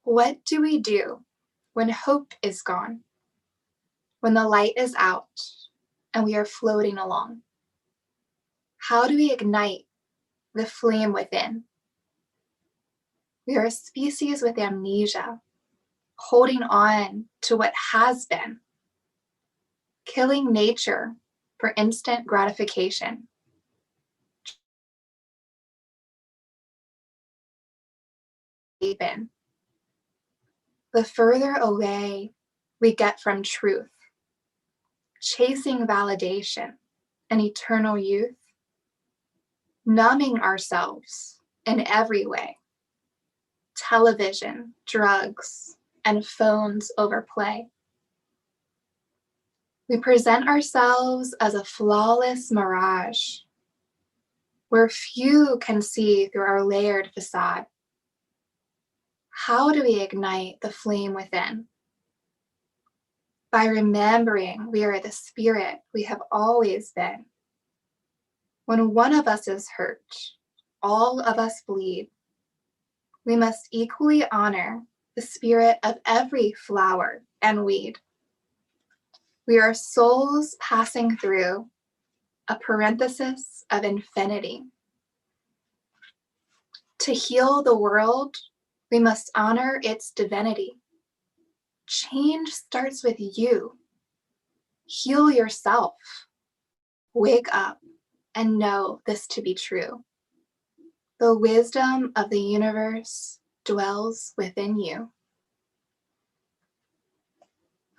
What do we do when hope is gone, when the light is out and we are floating along? How do we ignite the flame within? We are a species with amnesia, holding on to what has been, killing nature for instant gratification. The further away we get from truth, chasing validation and eternal youth, numbing ourselves in every way. Television, drugs, and phones overplay. We present ourselves as a flawless mirage, where few can see through our layered facade. How do we ignite the flame within? By remembering we are the spirit we have always been. When one of us is hurt, all of us bleed. We must equally honor the spirit of every flower and weed. We are souls passing through a parenthesis of infinity. To heal the world, we must honor its divinity. Change starts with you. Heal yourself. Wake up and know this to be true. The wisdom of the universe dwells within you.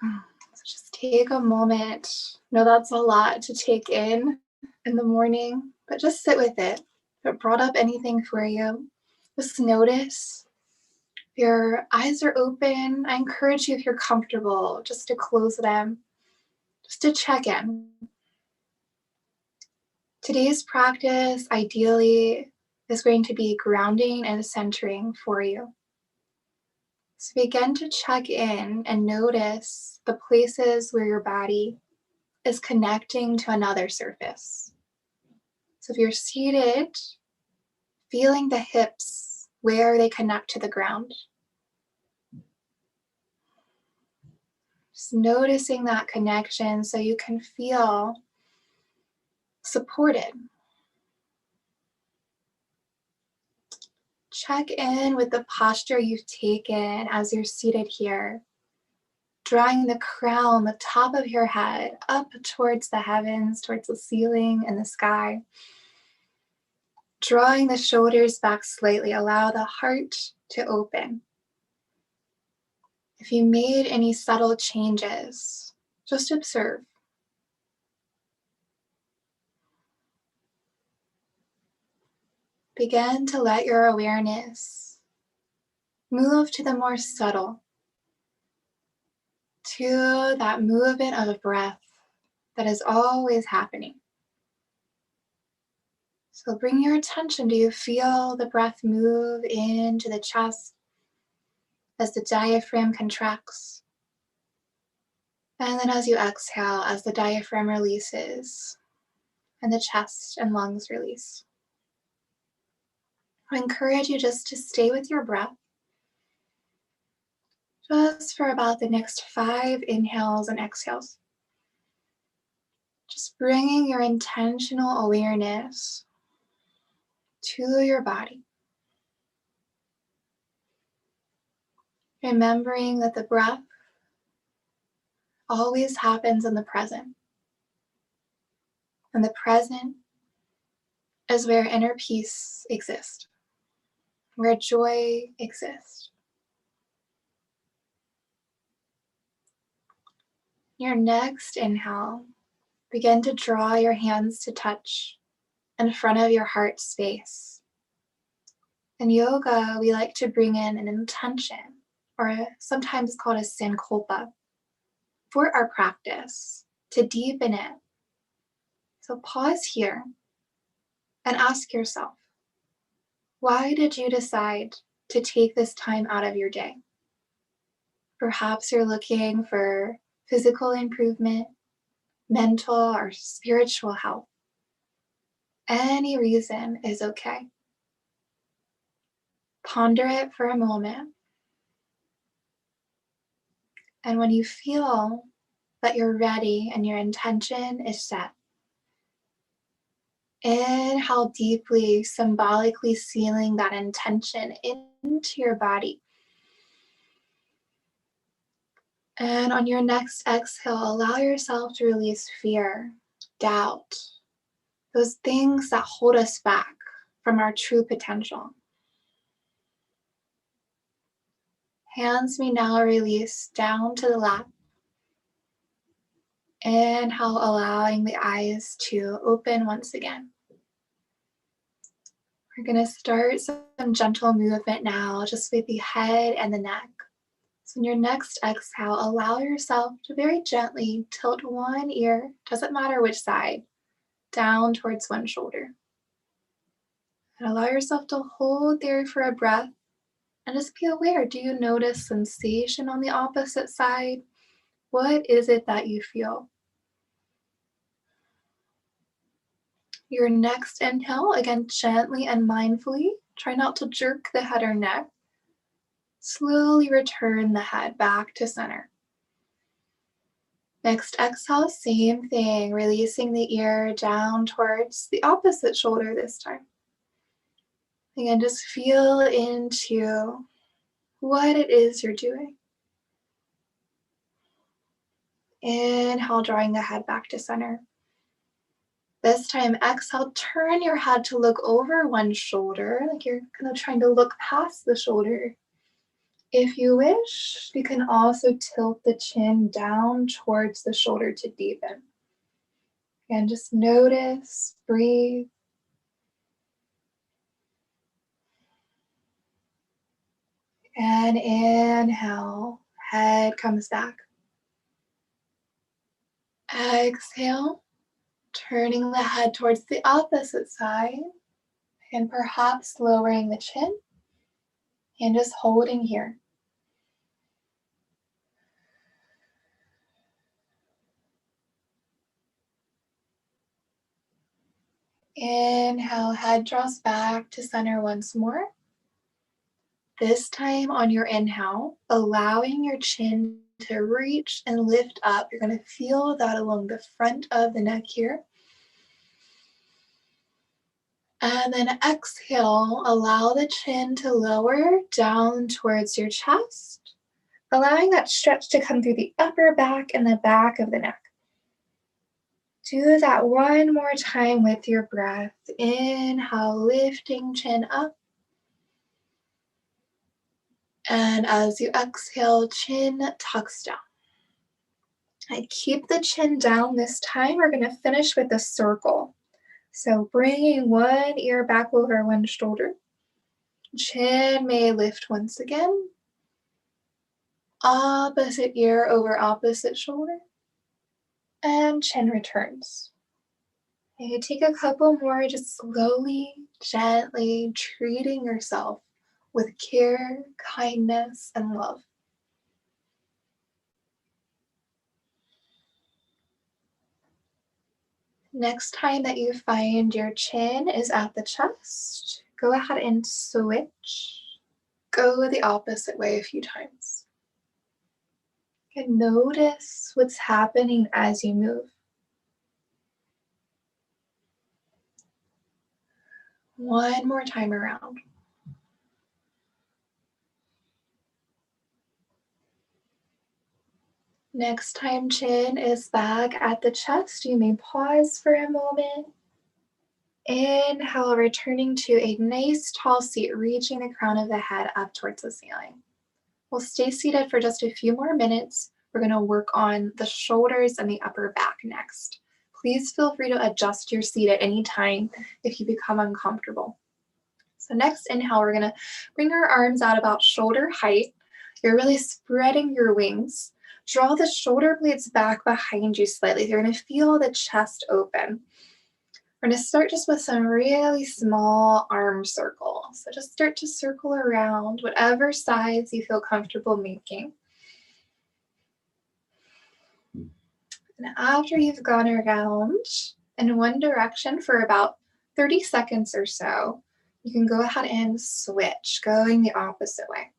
So just take a moment. I know that's a lot to take in the morning, but just sit with it. If it brought up anything for you, just notice. If your eyes are open, I encourage you, if you're comfortable, just to close them, just to check in. Today's practice, ideally, is going to be grounding and centering for you. So begin to check in and notice the places where your body is connecting to another surface. So if you're seated, feeling the hips, where they connect to the ground. Just noticing that connection so you can feel supported. Check in with the posture you've taken as you're seated here, drawing the crown, the top of your head, up towards the heavens, towards the ceiling and the sky. Drawing the shoulders back slightly, allow the heart to open. If you made any subtle changes, just observe. Begin to let your awareness move to the more subtle, to that movement of breath that is always happening. So bring your attention. Do you feel the breath move into the chest as the diaphragm contracts? And then as you exhale, as the diaphragm releases and the chest and lungs release. I encourage you just to stay with your breath just for about the next 5 inhales and exhales. Just bringing your intentional awareness to your body. Remembering that the breath always happens in the present. And the present is where inner peace exists, where joy exists. Your next inhale, begin to draw your hands to touch in front of your heart space. In yoga, we like to bring in an intention, or sometimes called a sankalpa, for our practice, to deepen it. So pause here and ask yourself, why did you decide to take this time out of your day? Perhaps you're looking for physical improvement, mental or spiritual health. Any reason is okay. Ponder it for a moment And when you feel that you're ready and your intention is set, inhale deeply, symbolically sealing that intention into your body. And on your next exhale, allow yourself to release fear, doubt, those things that hold us back from our true potential. Hands may now release down to the lap. Inhale, allowing the eyes to open once again. We're going to start some gentle movement now, just with the head and the neck. So in your next exhale, allow yourself to very gently tilt one ear, doesn't matter which side, down towards one shoulder. And allow yourself to hold there for a breath and just be aware. Do you notice sensation on the opposite side? What is it that you feel? Your next inhale, again, gently and mindfully. Try not to jerk the head or neck. Slowly return the head back to center. Next exhale, same thing, releasing the ear down towards the opposite shoulder this time. Again, just feel into what it is you're doing. Inhale, drawing the head back to center. This time, exhale, turn your head to look over one shoulder, like you're kind of trying to look past the shoulder. If you wish, you can also tilt the chin down towards the shoulder to deepen. Again, just notice, breathe. And inhale, head comes back. Exhale, turning the head towards the opposite side and perhaps lowering the chin and just holding here. Inhale, head draws back to center once more. This time on your inhale, allowing your chin to reach and lift up. You're going to feel that along the front of the neck here. And then exhale, allow the chin to lower down towards your chest, allowing that stretch to come through the upper back and the back of the neck. Do that one more time with your breath. Inhale, lifting chin up. And as you exhale, chin tucks down. And keep the chin down this time. We're going to finish with a circle. So bringing one ear back over one shoulder. Chin may lift once again. Opposite ear over opposite shoulder. And chin returns. And you take a couple more, just slowly, gently treating yourself with care, kindness, and love. Next time that you find your chin is at the chest, go ahead and switch. Go the opposite way a few times. And notice what's happening as you move. One more time around. Next time chin is back at the chest, you may pause for a moment. Inhale, returning to a nice tall seat, reaching the crown of the head up towards the ceiling. We'll stay seated for just a few more minutes. We're going to work on the shoulders and the upper back next. Please feel free to adjust your seat at any time if you become uncomfortable. So next inhale, we're going to bring our arms out about shoulder height. You're really spreading your wings. Draw the shoulder blades back behind you slightly. You're going to feel the chest open. We're going to start just with some really small arm circles. So just start to circle around whatever size you feel comfortable making. And after you've gone around in one direction for about 30 seconds or so, you can go ahead and switch, going the opposite way.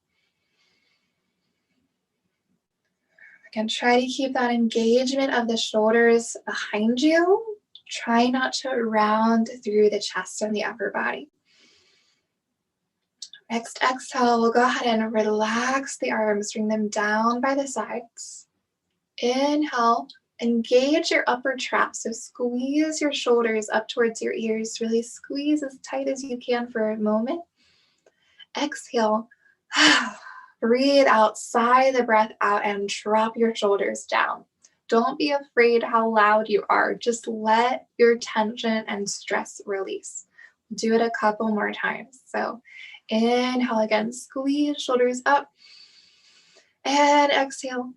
And try to keep that engagement of the shoulders behind you. Try not to round through the chest and the upper body. Next exhale, we'll go ahead and relax the arms, bring them down by the sides. Inhale, engage your upper traps, so squeeze your shoulders up towards your ears, really squeeze as tight as you can for a moment. Exhale, breathe out, sigh the breath out, and drop your shoulders down. Don't be afraid how loud you are, just let your tension and stress release. Do it a couple more times. So inhale again, squeeze shoulders up, and exhale.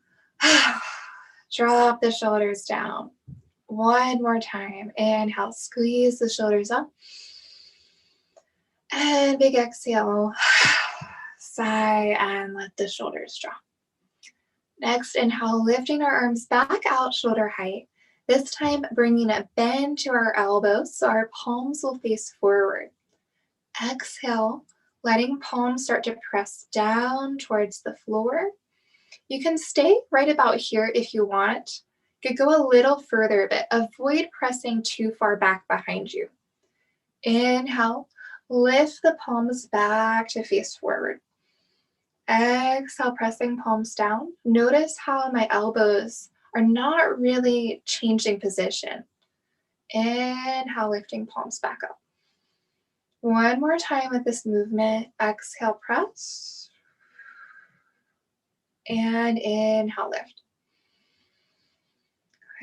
Drop the shoulders down. One more time. Inhale, squeeze the shoulders up. And big exhale. Sigh and let the shoulders drop. Next, inhale, lifting our arms back out shoulder height. This time, bringing a bend to our elbows so our palms will face forward. Exhale, letting palms start to press down towards the floor. You can stay right about here if you want. You could go a little further, but avoid pressing too far back behind you. Inhale, lift the palms back to face forward. Exhale, pressing palms down. Notice how my elbows are not really changing position. Inhale, lifting palms back up. One more time with this movement. Exhale, press. And inhale, lift.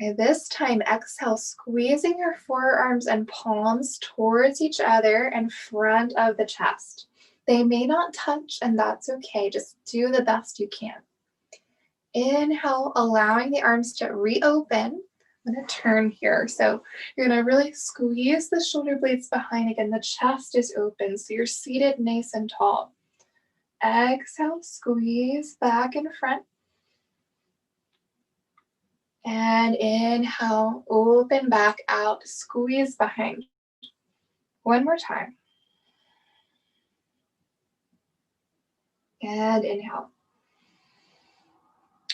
Okay, this time, exhale, squeezing your forearms and palms towards each other in front of the chest. They may not touch, and that's okay. Just do the best you can. Inhale, allowing the arms to reopen. I'm going to turn here. So you're going to really squeeze the shoulder blades behind. Again, the chest is open, so you're seated nice and tall. Exhale, squeeze back in front. And inhale, open back out, squeeze behind. One more time. And inhale.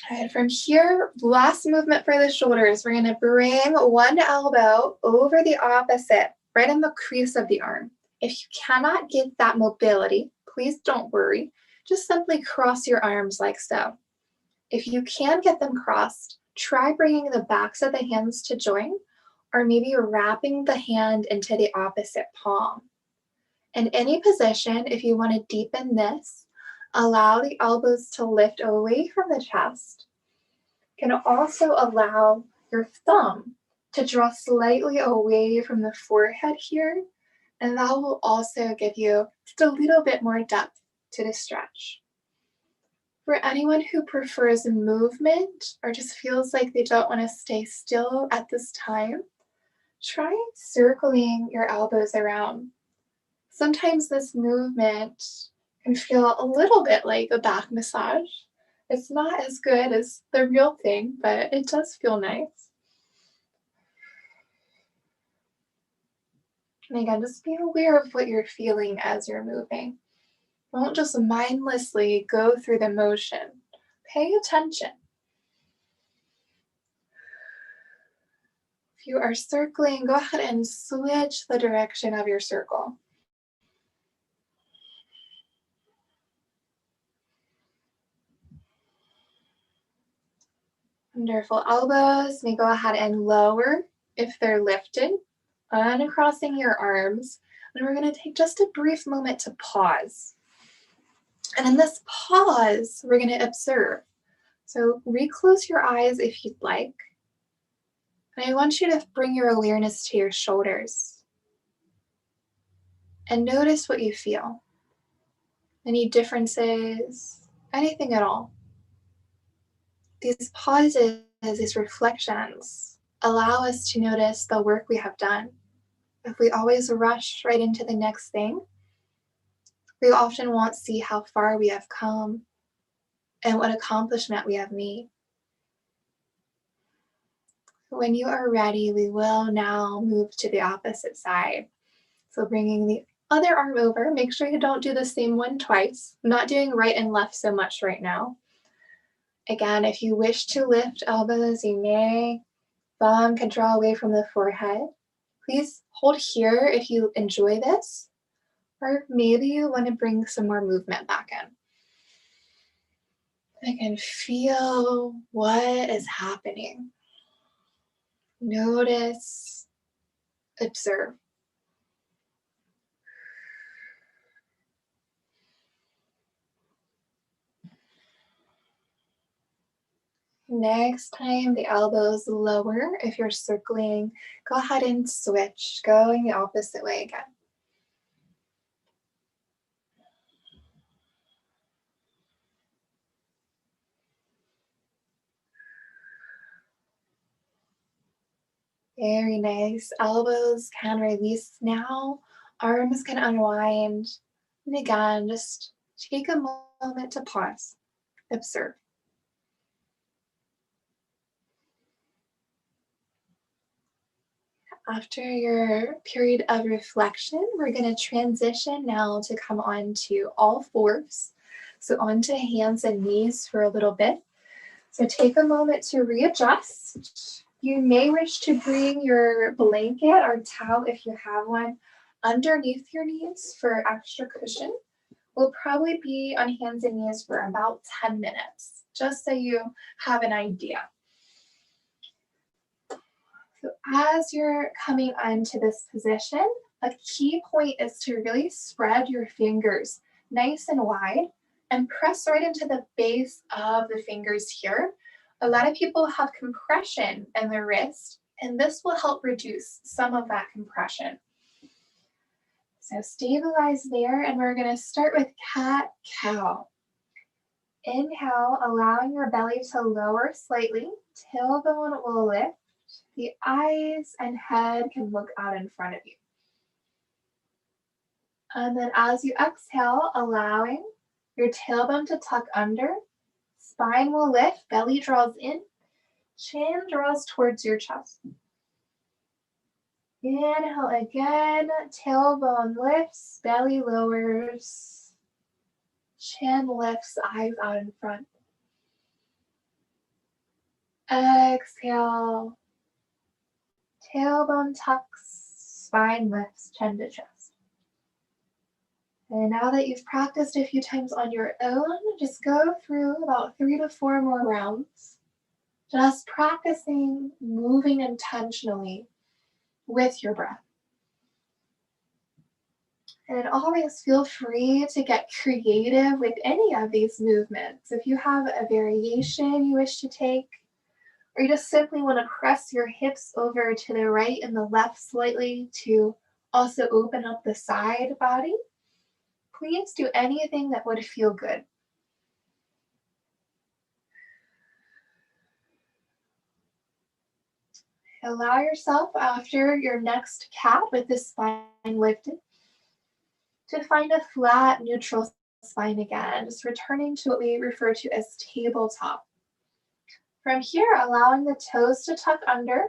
All right, from here, last movement for the shoulders. We're going to bring one elbow over the opposite, right in the crease of the arm. If you cannot get that mobility, please don't worry. Just simply cross your arms like so. If you can get them crossed, try bringing the backs of the hands to join, or maybe wrapping the hand into the opposite palm. In any position, if you want to deepen this, allow the elbows to lift away from the chest. You can also allow your thumb to draw slightly away from the forehead here, and that will also give you just a little bit more depth to the stretch. For anyone who prefers movement or just feels like they don't want to stay still at this time, try circling your elbows around. Sometimes this movement can feel a little bit like a back massage. It's not as good as the real thing, but it does feel nice. And again, just be aware of what you're feeling as you're moving. Don't just mindlessly go through the motion. Pay attention. If you are circling, go ahead and switch the direction of your circle. Wonderful. Elbows may go ahead and lower if they're lifted. Uncrossing your arms. And we're going to take just a brief moment to pause. And in this pause, we're going to observe. So reclose your eyes if you'd like. And I want you to bring your awareness to your shoulders. And notice what you feel. Any differences, anything at all. These pauses, these reflections, allow us to notice the work we have done. If we always rush right into the next thing, we often won't see how far we have come and what accomplishment we have made. When you are ready, we will now move to the opposite side. So bringing the other arm over, make sure you don't do the same one twice. I'm not doing right and left so much right now. Again, if you wish to lift elbows, you may. Thumb can draw away from the forehead. Please hold here if you enjoy this, or maybe you want to bring some more movement back in. I can feel what is happening. Notice, observe. Next time the elbows lower, if you're circling, go ahead and switch, going the opposite way again. Very nice. Elbows can release now. Arms can unwind. And again, just take a moment to pause. Observe. After your period of reflection, we're going to transition now to come on to all fours. So onto hands and knees for a little bit. So take a moment to readjust. You may wish to bring your blanket or towel, if you have one, underneath your knees for extra cushion. We'll probably be on hands and knees for about 10 minutes, just so you have an idea. So as you're coming onto this position, a key point is to really spread your fingers nice and wide and press right into the base of the fingers here. A lot of people have compression in their wrist, and this will help reduce some of that compression. So stabilize there, and we're going to start with cat-cow. Inhale, allowing your belly to lower slightly. Tailbone will lift. The eyes and head can look out in front of you. And then as you exhale, allowing your tailbone to tuck under, spine will lift, belly draws in, chin draws towards your chest. Inhale again, tailbone lifts, belly lowers, chin lifts, eyes out in front. Exhale, tailbone tucks, spine lifts, chin to chest. And now that you've practiced a few times on your own, just go through about 3 to 4 more rounds. Just practicing moving intentionally with your breath. And always feel free to get creative with any of these movements. If you have a variation you wish to take, or you just simply want to press your hips over to the right and the left slightly to also open up the side body, please do anything that would feel good. Allow yourself after your next cat with the spine lifted to find a flat, neutral spine again, just returning to what we refer to as tabletop. From here, allowing the toes to tuck under,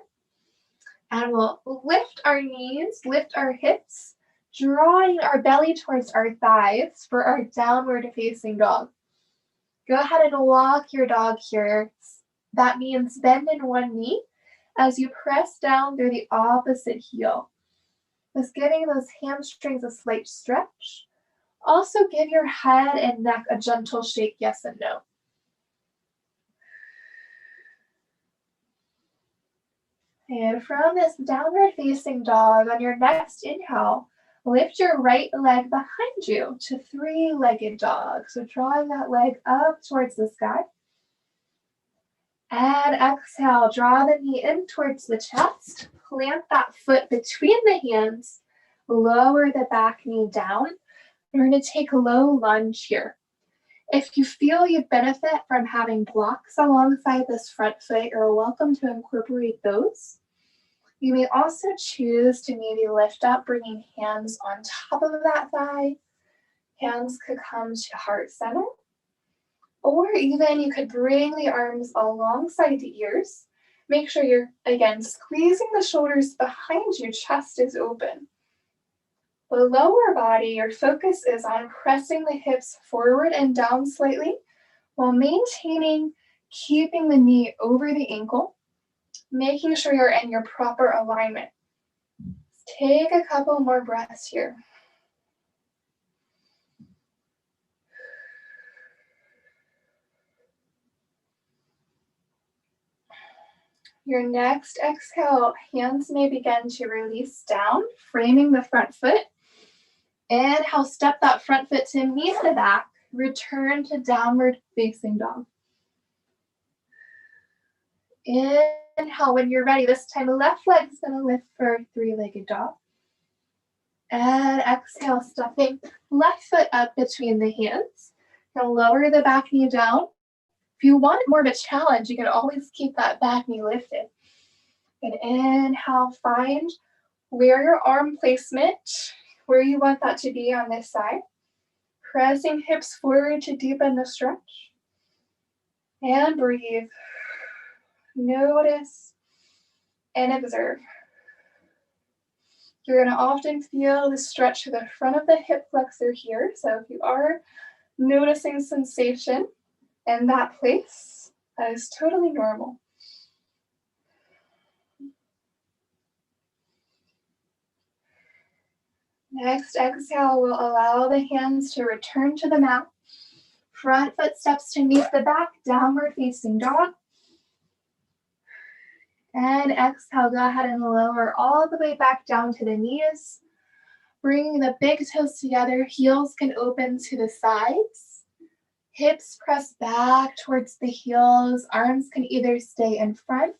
and we'll lift our knees, lift our hips, drawing our belly towards our thighs for our downward facing dog. Go ahead and walk your dog here. That means bend in one knee as you press down through the opposite heel. Just giving those hamstrings a slight stretch. Also give your head and neck a gentle shake, yes and no. And from this downward facing dog, on your next inhale, lift your right leg behind you to 3-legged dog. So drawing that leg up towards the sky. And exhale, draw the knee in towards the chest. Plant that foot between the hands. Lower the back knee down. We're going to take a low lunge here. If you feel you benefit from having blocks alongside this front foot, you're welcome to incorporate those. You may also choose to maybe lift up, bringing hands on top of that thigh. Hands could come to heart center. Or even you could bring the arms alongside the ears. Make sure you're, again, squeezing the shoulders behind you, chest is open. The lower body, your focus is on pressing the hips forward and down slightly while maintaining Keeping the knee over the ankle, making sure you're in your proper alignment. Take a couple more breaths here. Your next exhale, hands may begin to release down, framing the front foot. Inhale, step that front foot to meet the back. Return to downward facing dog. Inhale, when you're ready, this time the left leg's gonna lift for three-legged dog. And exhale, stepping left foot up between the hands. Now lower the back knee down. If you want more of a challenge, you can always keep that back knee lifted. And inhale, find where your arm placement, where you want that to be on this side. Pressing hips forward to deepen the stretch. And breathe. Notice and observe. You're going to often feel the stretch to the front of the hip flexor here. So if you are noticing sensation in that place, that is totally normal. Next exhale will allow the hands to return to the mat. Front foot steps to meet the back, downward facing dog. And exhale, go ahead and lower all the way back down to the knees. Bringing the big toes together, heels can open to the sides. Hips press back towards the heels. Arms can either stay in front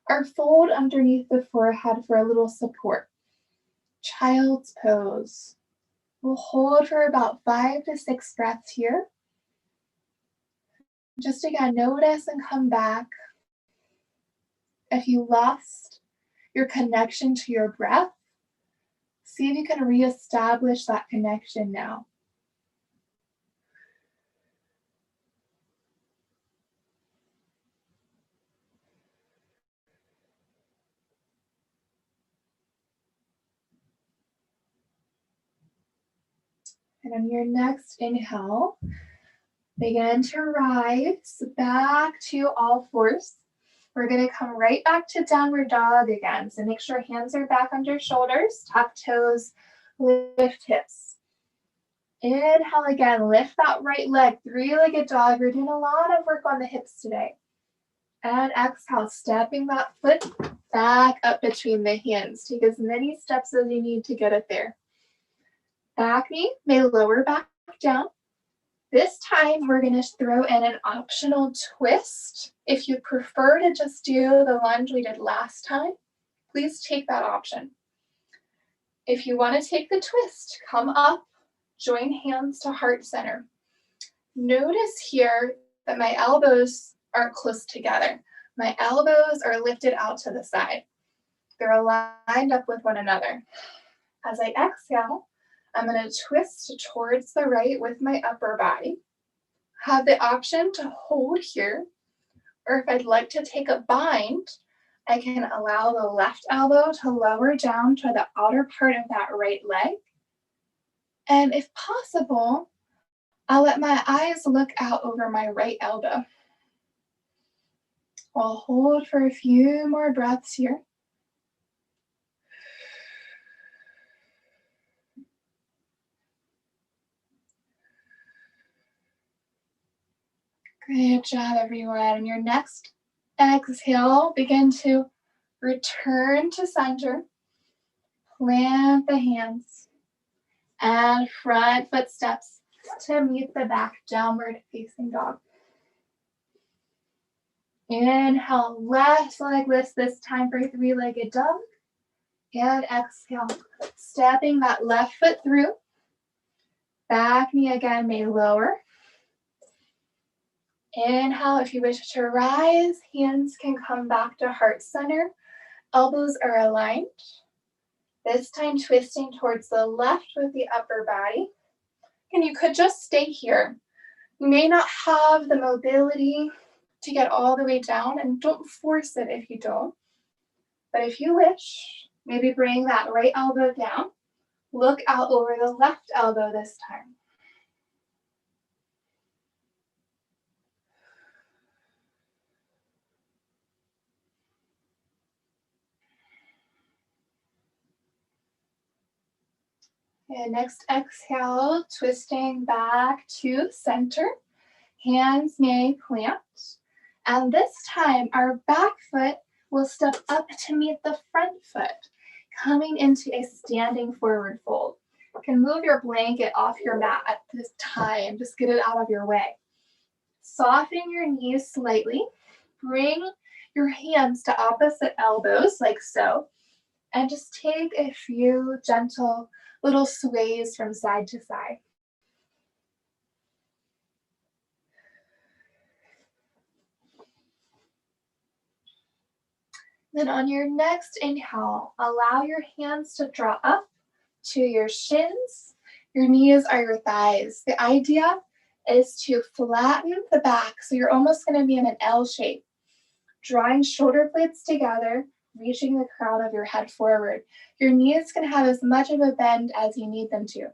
or fold underneath the forehead for a little support. Child's pose. We'll hold for about 5 to 6 breaths here. Just again, notice and come back. If you lost your connection to your breath, see if you can reestablish that connection now. And on your next inhale, begin to rise back to all fours. We're going to come right back to downward dog again. So make sure hands are back under shoulders, tuck toes, lift hips. Inhale again, lift that right leg, three-legged dog. We're doing a lot of work on the hips today. And exhale, stepping that foot back up between the hands. Take as many steps as you need to get it there. Back knee may lower back down. This time, we're going to throw in an optional twist. If you prefer to just do the lunge we did last time, please take that option. If you want to take the twist, come up, join hands to heart center. Notice here that my elbows aren't close together. My elbows are lifted out to the side. They're aligned up with one another. As I exhale, I'm going to twist towards the right with my upper body. Have the option to hold here, or if I'd like to take a bind, I can allow the left elbow to lower down to the outer part of that right leg. And if possible, I'll let my eyes look out over my right elbow. I'll hold for a few more breaths here. Good job, everyone. And your next exhale, begin to return to center. Plant the hands and front footsteps to meet the back, downward facing dog. Inhale, left leg lifts this time for three-legged dog. And exhale, stepping that left foot through. Back knee again may lower. Inhale, if you wish to rise, hands can come back to heart center. Elbows are aligned. This time twisting towards the left with the upper body. And you could just stay here. You may not have the mobility to get all the way down, and don't force it if you don't. But if you wish, maybe bring that right elbow down. Look out over the left elbow this time. And next exhale, twisting back to center. Hands may plant. And this time, our back foot will step up to meet the front foot, coming into a standing forward fold. You can move your blanket off your mat at this time. Just get it out of your way. Soften your knees slightly. Bring your hands to opposite elbows, like so. And just take a few gentle little sways from side to side. Then on your next inhale, allow your hands to draw up to your shins. Your knees are your thighs. The idea is to flatten the back, so you're almost going to be in an L shape. Drawing shoulder blades together, reaching the crown of your head forward. Your knees can have as much of a bend as you need them to.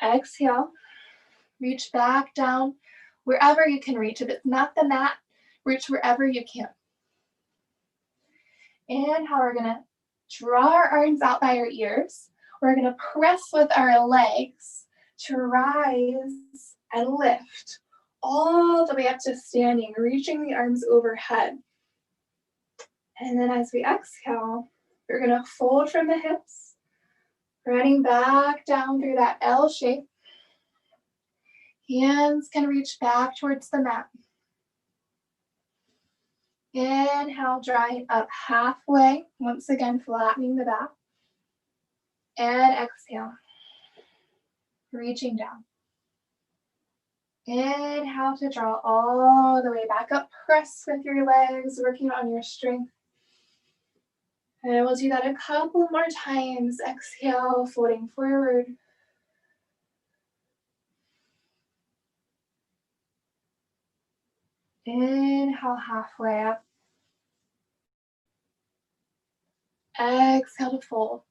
Exhale, reach back down wherever you can reach. If it's not the mat, reach wherever you can. Inhale, we're gonna draw our arms out by our ears. We're gonna press with our legs to rise and lift all the way up to standing, reaching the arms overhead. And then as we exhale, we're gonna fold from the hips, running back down through that L shape. Hands can reach back towards the mat. Inhale, drawing up halfway, once again flattening the back. And exhale, reaching down. Inhale to draw all the way back up. Press with your legs, working on your strength. And we'll do that a couple more times. Exhale, folding forward. Inhale, halfway up. Exhale to fold.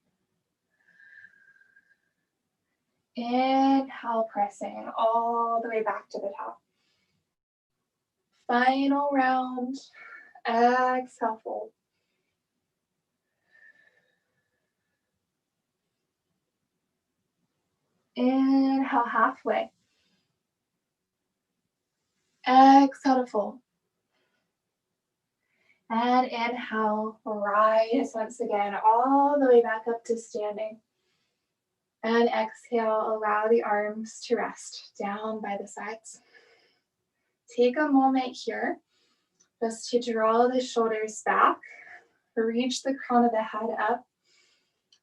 Inhale, pressing all the way back to the top. Final round. Exhale, fold. Inhale, halfway. Exhale to fold. And inhale, rise once again, all the way back up to standing. And exhale, allow the arms to rest down by the sides. Take a moment here just to draw the shoulders back, reach the crown of the head up,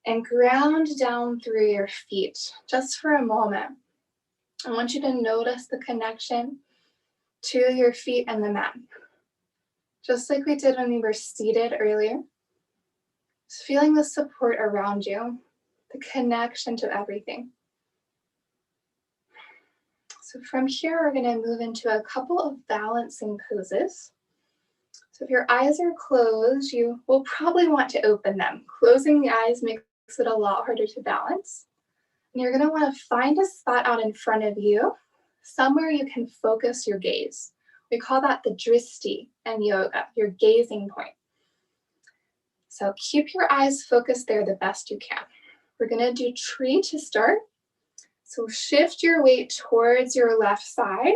and ground down through your feet just for a moment. I want you to notice the connection to your feet and the mat. Just like we did when we were seated earlier. Just feeling the support around you, the connection to everything. So from here, we're going to move into a couple of balancing poses. So if your eyes are closed, you will probably want to open them. Closing the eyes makes it a lot harder to balance. And you're going to want to find a spot out in front of you, somewhere you can focus your gaze. We call that the dristi in yoga, your gazing point. So keep your eyes focused there the best you can. We're going to do tree to start. So shift your weight towards your left side.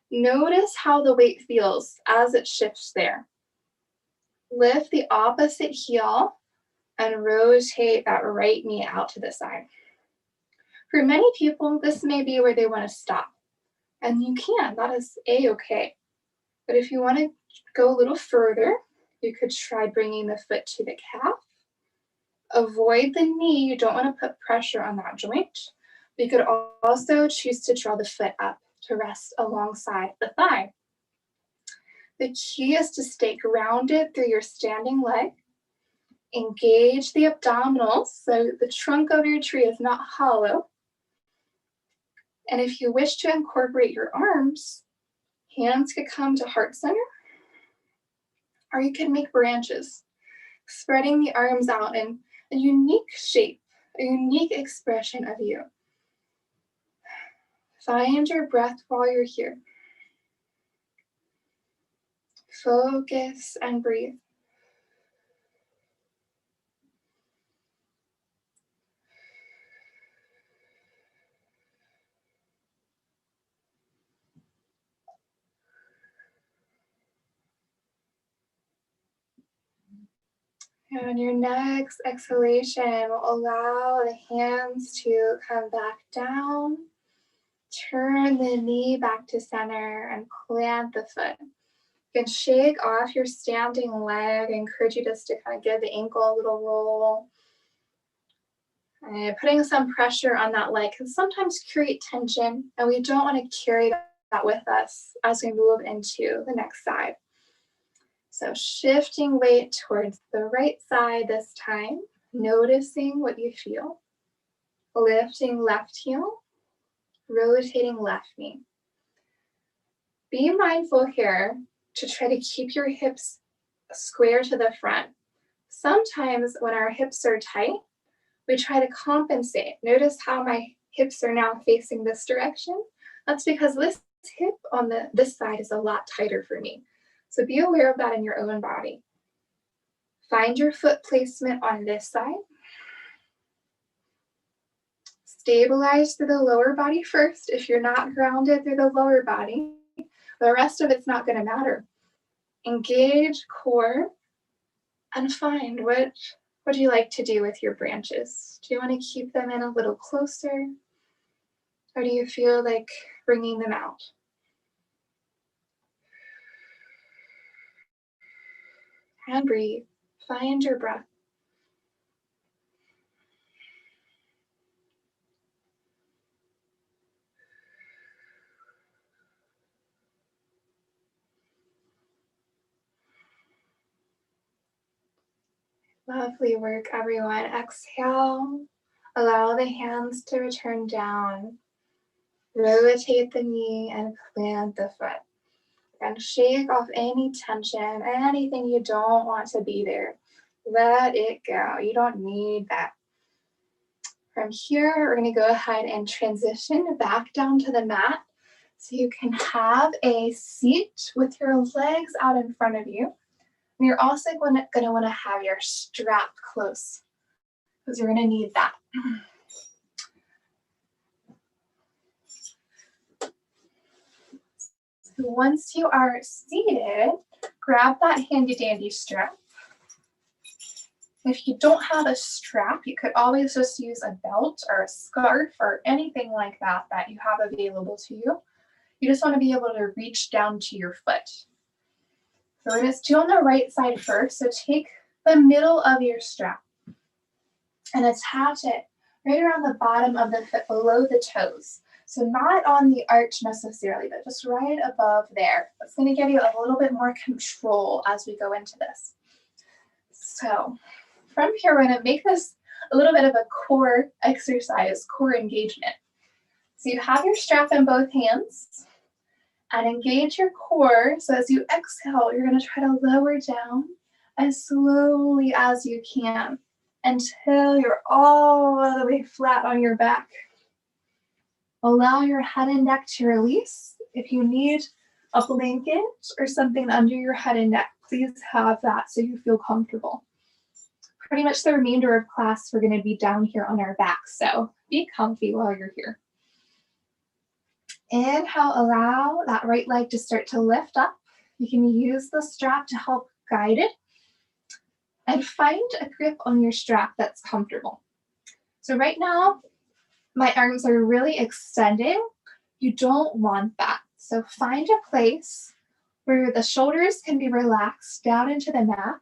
Notice how the weight feels as it shifts there. Lift the opposite heel and rotate that right knee out to the side. For many people, this may be where they want to stop. And you can, that is a-okay. But if you want to go a little further, you could try bringing the foot to the calf. Avoid the knee, you don't want to put pressure on that joint. You could also choose to draw the foot up to rest alongside the thigh. The key is to stay grounded through your standing leg. Engage the abdominals so the trunk of your tree is not hollow. And if you wish to incorporate your arms, hands could come to heart center, or you can make branches, spreading the arms out in a unique shape, a unique expression of you. Find your breath while you're here. Focus and breathe. And on your next exhalation, we'll allow the hands to come back down. Turn the knee back to center and plant the foot. You can shake off your standing leg. I encourage you just to kind of give the ankle a little roll. And putting some pressure on that leg can sometimes create tension, and we don't want to carry that with us as we move into the next side. So shifting weight towards the right side this time, noticing what you feel. Lifting left heel, rotating left knee. Be mindful here to try to keep your hips square to the front. Sometimes when our hips are tight, we try to compensate. Notice how my hips are now facing this direction. That's because this hip on this side is a lot tighter for me. So be aware of that in your own body. Find your foot placement on this side. Stabilize through the lower body first. If you're not grounded through the lower body, the rest of it's not going to matter. Engage core and find what do you like to do with your branches? Do you want to keep them in a little closer? Or do you feel like bringing them out? And breathe. Find your breath. Lovely work, everyone. Exhale. Allow the hands to return down. Rotate the knee and plant the foot. And shake off any tension, anything you don't want to be there. Let it go. You don't need that. From here, we're going to go ahead and transition back down to the mat. So you can have a seat with your legs out in front of you. And you're also going to want to have your strap close because you're going to need that. So once you are seated, grab that handy dandy strap. If you don't have a strap, you could always just use a belt or a scarf or anything like that that you have available to you. You just want to be able to reach down to your foot. So we're going to do on the right side first. So take the middle of your strap and attach it right around the bottom of the foot below the toes. So not on the arch necessarily, but just right above there. That's going to give you a little bit more control as we go into this. So from here, we're going to make this a little bit of a core exercise, core engagement. So you have your strap in both hands and engage your core. So as you exhale, you're going to try to lower down as slowly as you can until you're all the way flat on your back. Allow your head and neck to release. If you need a blanket or something under your head and neck, please have that so you feel comfortable. Pretty much the remainder of class, we're going to be down here on our backs, so be comfy while you're here. Inhale, allow that right leg to start to lift up. You can use the strap to help guide it. And find a grip on your strap that's comfortable. So right now, my arms are really extended. You don't want that. So find a place where the shoulders can be relaxed down into the mat,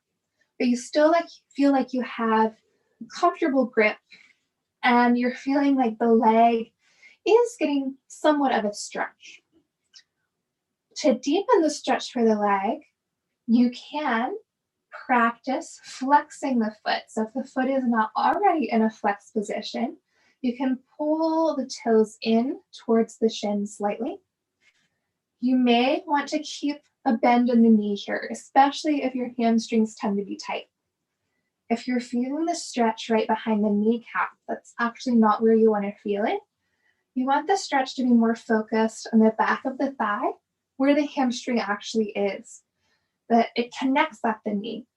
but you still feel like you have a comfortable grip and you're feeling like the leg is getting somewhat of a stretch. To deepen the stretch for the leg, you can practice flexing the foot. So if the foot is not already in a flex position, you can pull the toes in towards the shin slightly. You may want to keep a bend in the knee here, especially if your hamstrings tend to be tight. If you're feeling the stretch right behind the kneecap, that's actually not where you want to feel it. You want the stretch to be more focused on the back of the thigh, where the hamstring actually is. But it connects at the knee.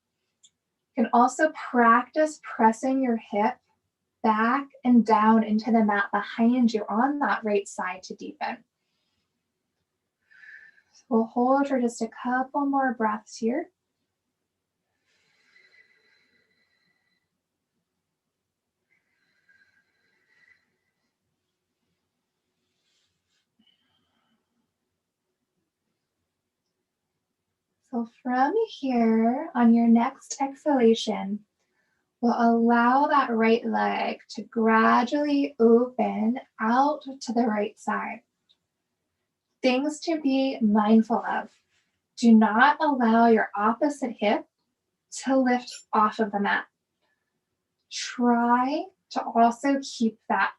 You can also practice pressing your hip back and down into the mat behind you on that right side to deepen. So we'll hold for just a couple more breaths here. So from here, on your next exhalation, we'll allow that right leg to gradually open out to the right side. Things to be mindful of. Do not allow your opposite hip to lift off of the mat. Try to also keep that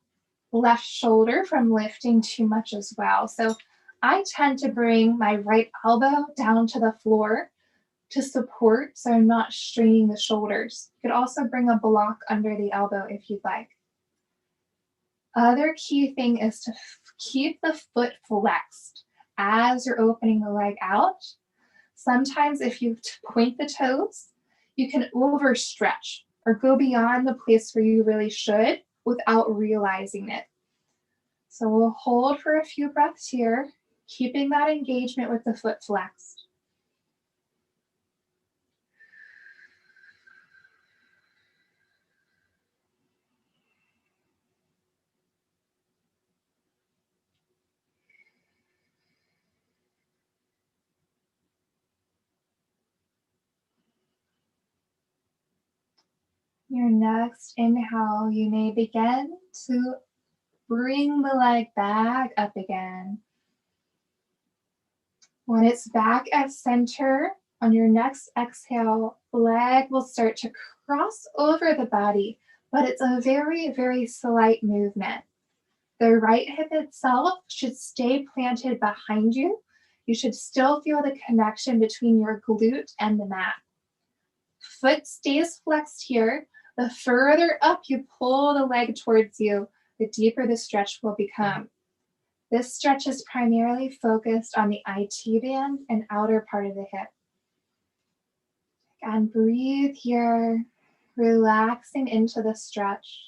left shoulder from lifting too much as well. So I tend to bring my right elbow down to the floor to support so I'm not straining the shoulders. You could also bring a block under the elbow if you'd like. Other key thing is to keep the foot flexed as you're opening the leg out. Sometimes if you point the toes, you can overstretch or go beyond the place where you really should without realizing it. So we'll hold for a few breaths here, keeping that engagement with the foot flexed. Your next inhale, you may begin to bring the leg back up again. When it's back at center, on your next exhale, leg will start to cross over the body, but it's a very, very slight movement. The right hip itself should stay planted behind you. You should still feel the connection between your glute and the mat. Foot stays flexed here. The further up you pull the leg towards you, the deeper the stretch will become. This stretch is primarily focused on the IT band and outer part of the hip. And breathe here, relaxing into the stretch.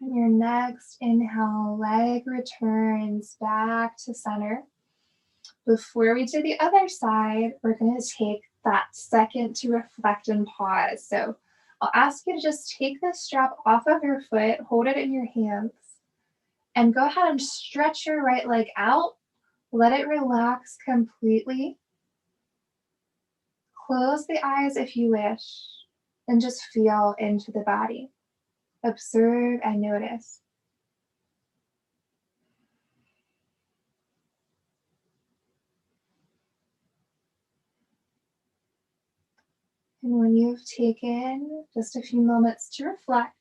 And your next inhale, leg returns back to center. Before we do the other side, we're going to take that second to reflect and pause. So I'll ask you to just take the strap off of your foot, hold it in your hands, and go ahead and stretch your right leg out. Let it relax completely. Close the eyes if you wish, and just feel into the body. Observe and notice. And when you've taken just a few moments to reflect,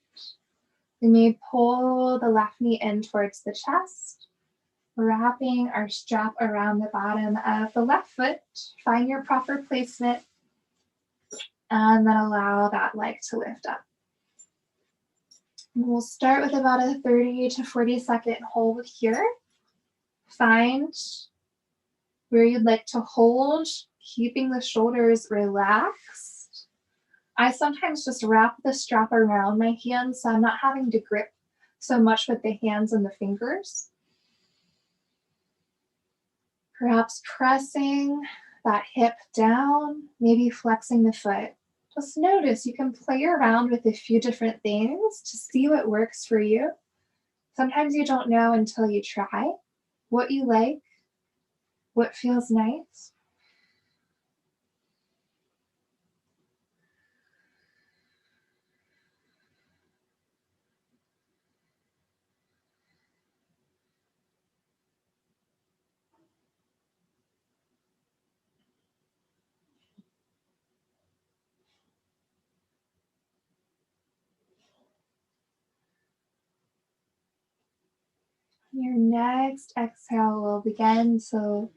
we may pull the left knee in towards the chest, wrapping our strap around the bottom of the left foot. Find your proper placement, and then allow that leg to lift up. And we'll start with about a 30 to 40-second hold here. Find where you'd like to hold, keeping the shoulders relaxed. I sometimes just wrap the strap around my hands so I'm not having to grip so much with the hands and the fingers. Perhaps pressing that hip down, maybe flexing the foot. Just notice you can play around with a few different things to see what works for you. Sometimes you don't know until you try what you like, what feels nice. Your next exhale will begin to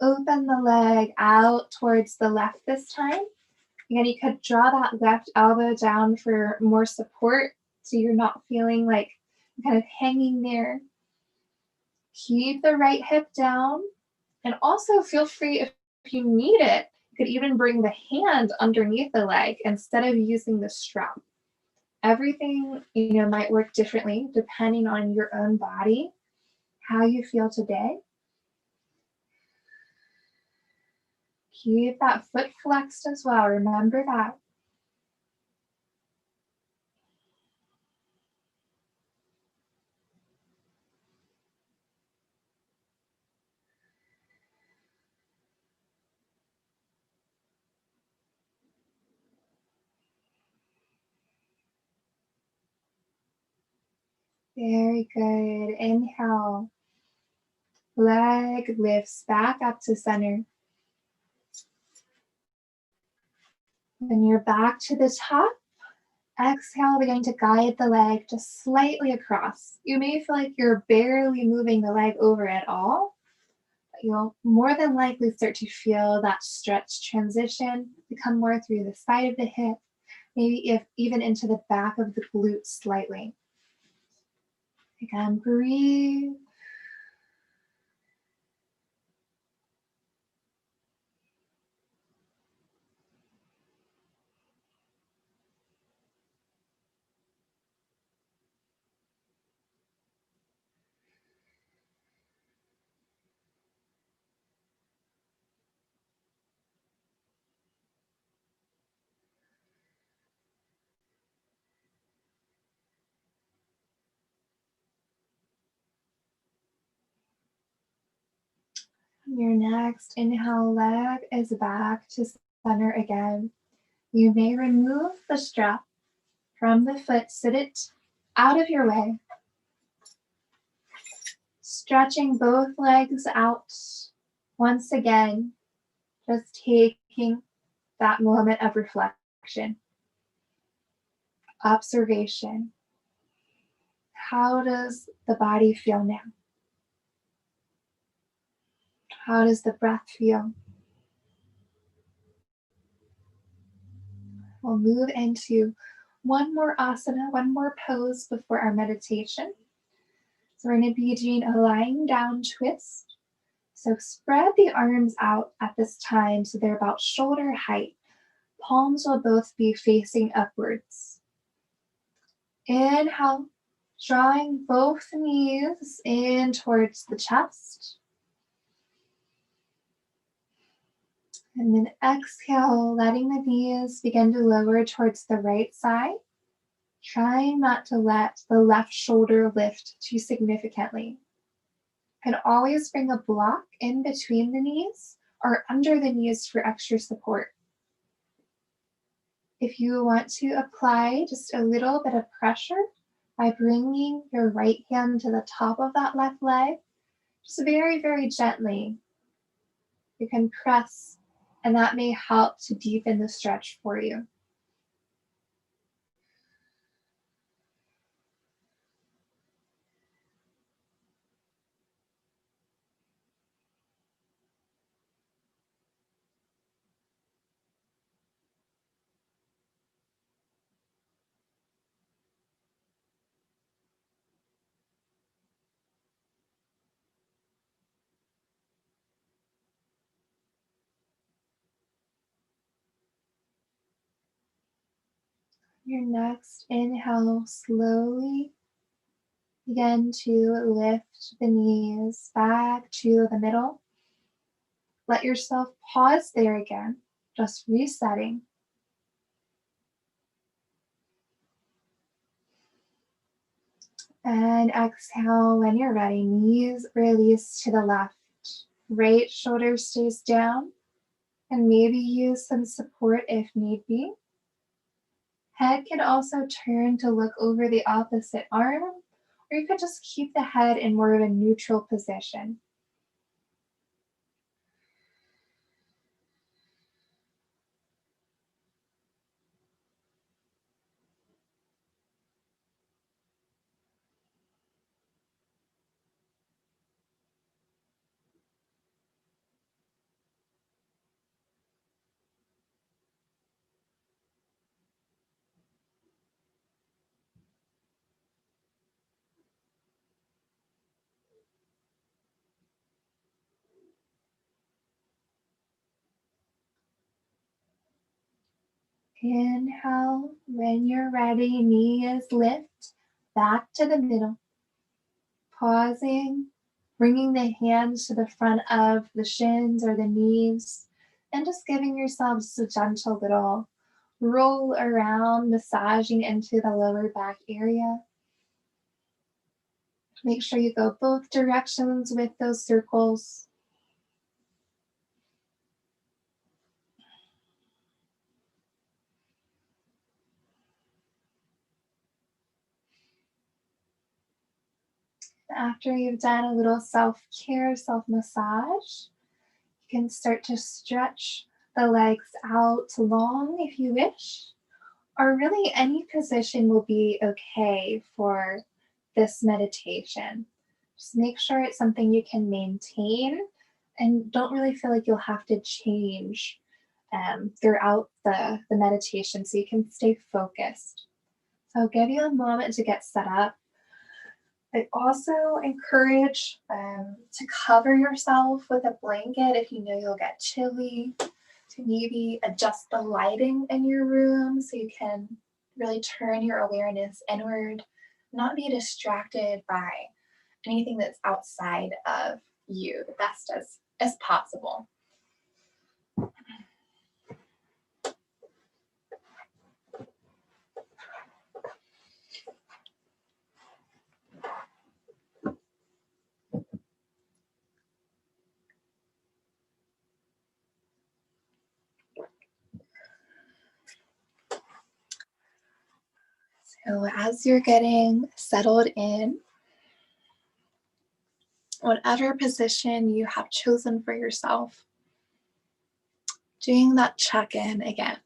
open the leg out towards the left this time. Again, you could draw that left elbow down for more support so you're not feeling like you're kind of hanging there. Keep the right hip down, and also feel free if you need it, You could even bring the hand underneath the leg instead of using the strap. Everything, might work differently depending on your own body, how you feel today. Keep that foot flexed as well. Remember that. Very good. Inhale. Leg lifts back up to center. When you're back to the top, exhale, we're going to guide the leg just slightly across. You may feel like you're barely moving the leg over at all, but you'll more than likely start to feel that stretch transition become more through the side of the hip, maybe if even into the back of the glutes slightly. Again, breathe. Your next inhale, leg is back to center again. You may remove the strap from the foot, sit it out of your way. Stretching both legs out. Once again, just taking that moment of reflection, observation. How does the body feel now? How does the breath feel? We'll move into one more asana, one more pose before our meditation. So we're going to be doing a lying down twist. So spread the arms out at this time so they're about shoulder height. Palms will both be facing upwards. Inhale, drawing both knees in towards the chest. And then exhale, letting the knees begin to lower towards the right side. Trying not to let the left shoulder lift too significantly. You can always bring a block in between the knees or under the knees for extra support. If you want to apply just a little bit of pressure by bringing your right hand to the top of that left leg, just very, very gently, you can press, and that may help to deepen the stretch for you. Your next inhale, slowly begin to lift the knees back to the middle. Let yourself pause there again, just resetting. And exhale when you're ready. Knees release to the left. Right shoulder stays down. And maybe use some support if need be. Head can also turn to look over the opposite arm, or you could just keep the head in more of a neutral position. Inhale, when you're ready, knees lift back to the middle. Pausing, bringing the hands to the front of the shins or the knees, and just giving yourselves a gentle little roll around, massaging into the lower back area. Make sure you go both directions with those circles. After you've done a little self-care, self-massage, you can start to stretch the legs out long if you wish, or really any position will be okay for this meditation. Just make sure it's something you can maintain and don't really feel like you'll have to change throughout the meditation so you can stay focused. So I'll give you a moment to get set up. I also encourage to cover yourself with a blanket if you know you'll get chilly, to maybe adjust the lighting in your room so you can really turn your awareness inward, not be distracted by anything that's outside of you the best as possible. So as you're getting settled in, whatever position you have chosen for yourself, doing that check-in again.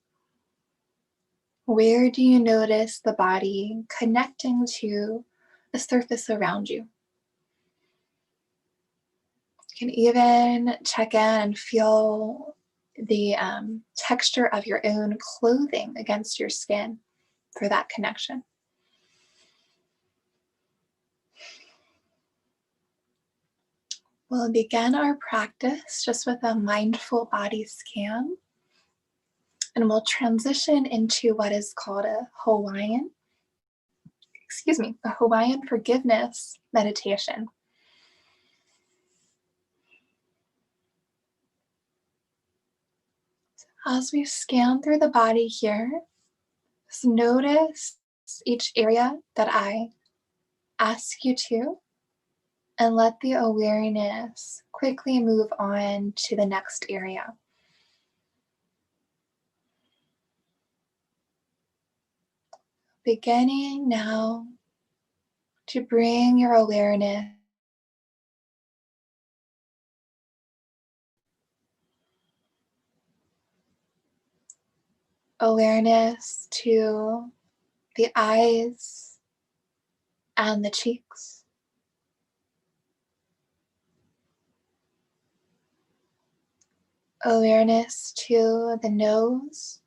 Where do you notice the body connecting to the surface around you? You can even check in and feel the texture of your own clothing against your skin for that connection. We'll begin our practice just with a mindful body scan, and we'll transition into what is called a Hawaiian forgiveness meditation. As we scan through the body here, just notice each area that I ask you to, and let the awareness quickly move on to the next area. Beginning now to bring your awareness to the eyes and the cheeks. Awareness to the nose.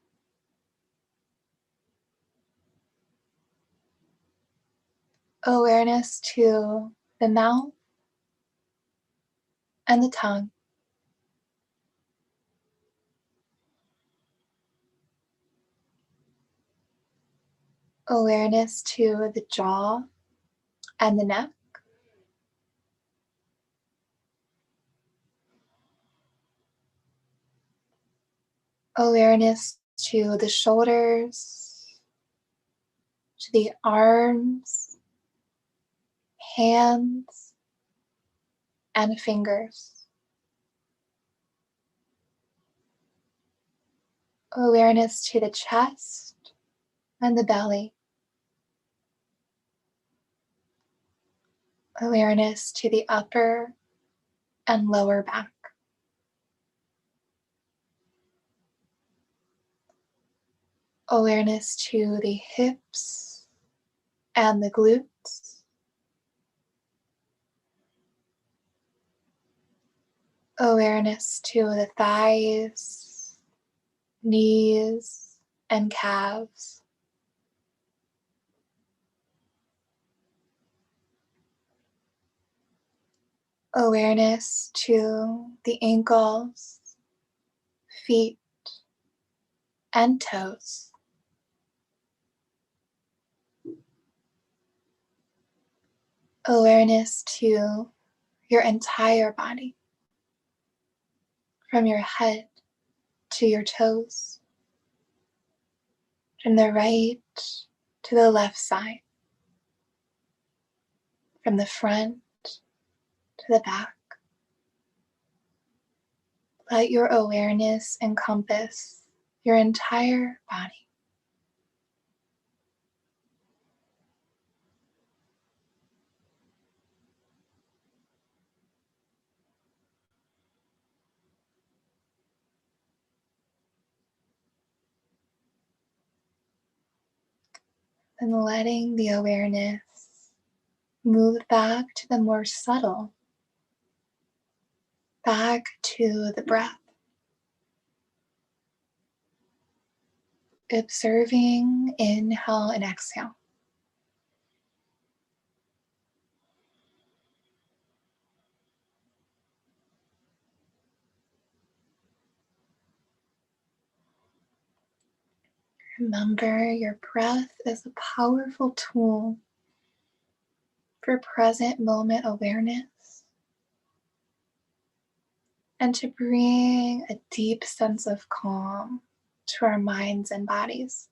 Awareness to the mouth and the tongue. Awareness to the jaw and the neck. Awareness to the shoulders, to the arms, hands, and fingers. Awareness to the chest and the belly. Awareness to the upper and lower back. Awareness to the hips and the glutes. Awareness to the thighs, knees, and calves. Awareness to the ankles, feet, and toes. awareness to your entire body, from your head to your toes, from the right to the left side, from the front to the back. Let your awareness encompass your entire body. And letting the awareness move back to the more subtle, back to the breath. Observing inhale and exhale. Remember, your breath is a powerful tool for present moment awareness and to bring a deep sense of calm to our minds and bodies.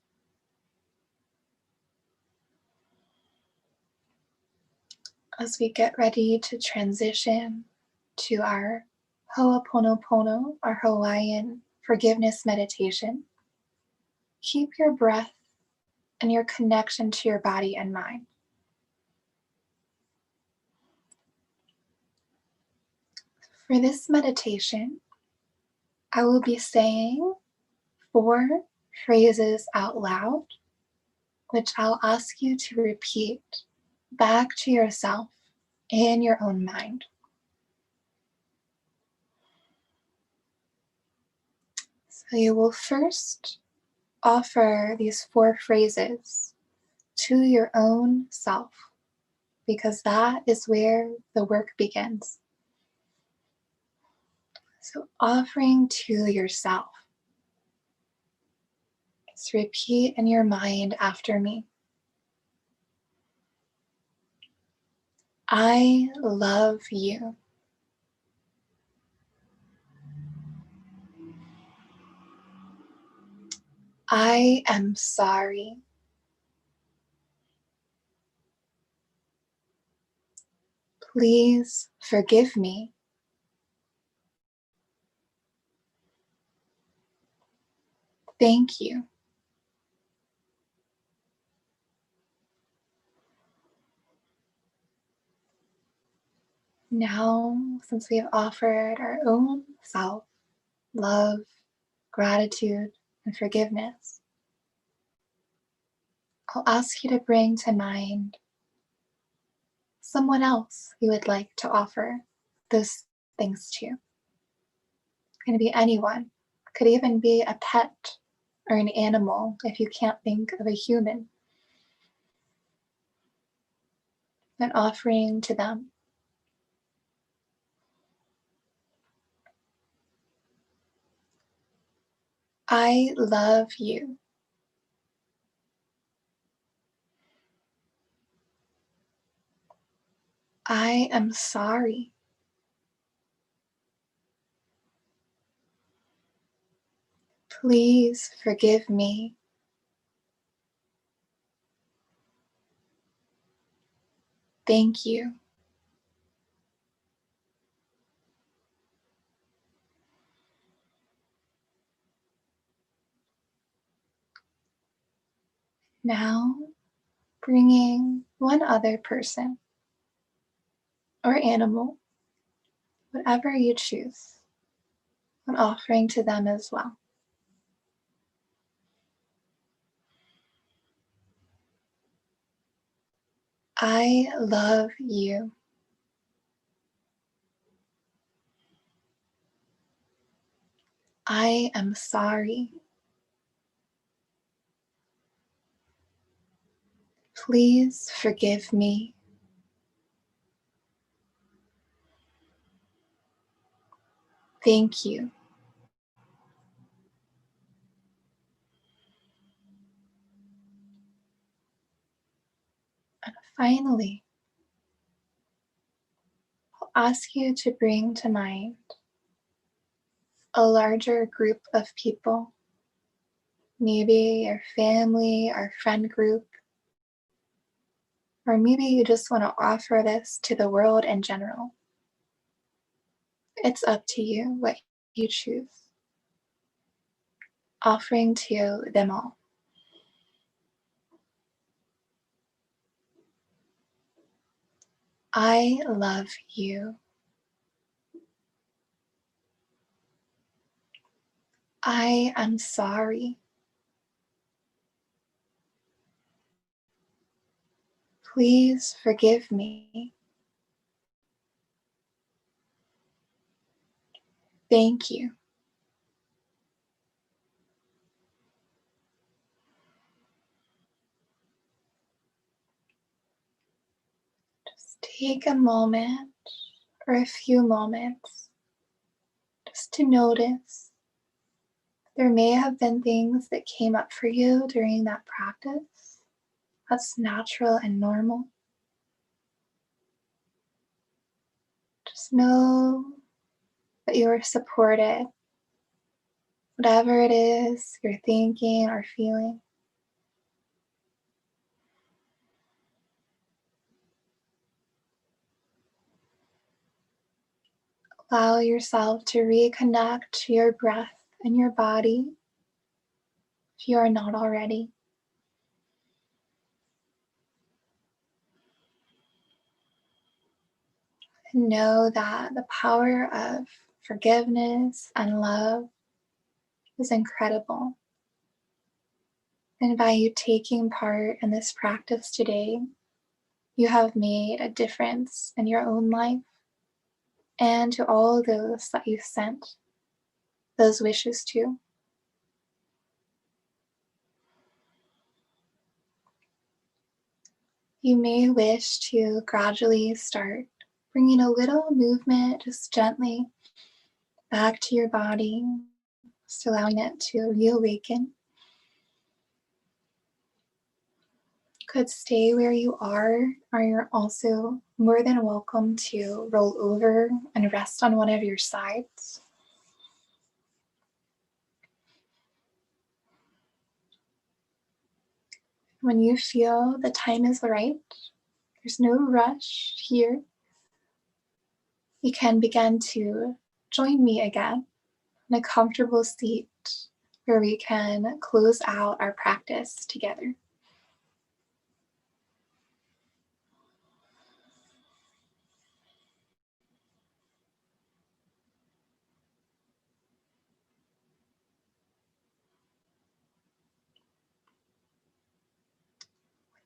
As we get ready to transition to our Ho'oponopono, our Hawaiian forgiveness meditation, keep your breath and your connection to your body and mind. For this meditation, I will be saying 4 phrases out loud, which I'll ask you to repeat back to yourself in your own mind. So you will first offer these 4 phrases to your own self, because that is where the work begins. So offering to yourself. Just repeat in your mind after me. I love you. I am sorry. Please forgive me. Thank you. Now, since we have offered our own self love, gratitude, and forgiveness, I'll ask you to bring to mind someone else you would like to offer those things to. It can be anyone. It could even be a pet or an animal if you can't think of a human. An offering to them. I love you. I am sorry. Please forgive me. Thank you. Now, bringing one other person or animal, whatever you choose, and offering to them as well. I love you. I am sorry. Please forgive me. Thank you. And finally, ask you to bring to mind a larger group of people, maybe your family or friend group, or maybe you just want to offer this to the world in general. It's up to you what you choose. Offering to them all. I love you. I am sorry. Please forgive me. Thank you. Just take a moment or a few moments just to notice. There may have been things that came up for you during that practice. That's natural and normal. Just know that you are supported, whatever it is you're thinking or feeling. Allow yourself to reconnect to your breath and your body if you are not already. And know that the power of forgiveness and love is incredible. And by you taking part in this practice today, you have made a difference in your own life and to all those that you sent those wishes to. You may wish to gradually start bringing a little movement just gently back to your body, just allowing it to reawaken. Could stay where you are, or you're also more than welcome to roll over and rest on one of your sides. When you feel the time is right, there's no rush here. You can begin to join me again in a comfortable seat where we can close out our practice together.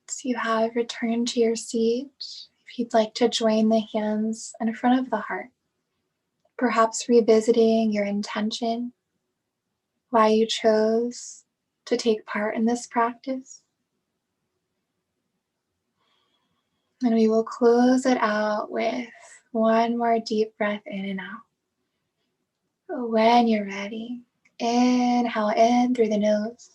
Once you have returned to your seat, if you'd like to join the hands in front of the heart, perhaps revisiting your intention, why you chose to take part in this practice. And we will close it out with one more deep breath in and out. When you're ready, inhale in through the nose.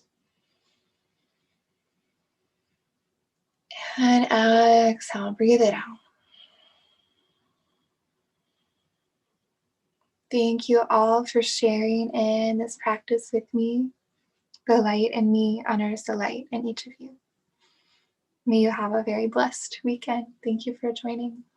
And exhale, breathe it out. Thank you all for sharing in this practice with me. The light in me honors the light in each of you. May you have a very blessed weekend. Thank you for joining.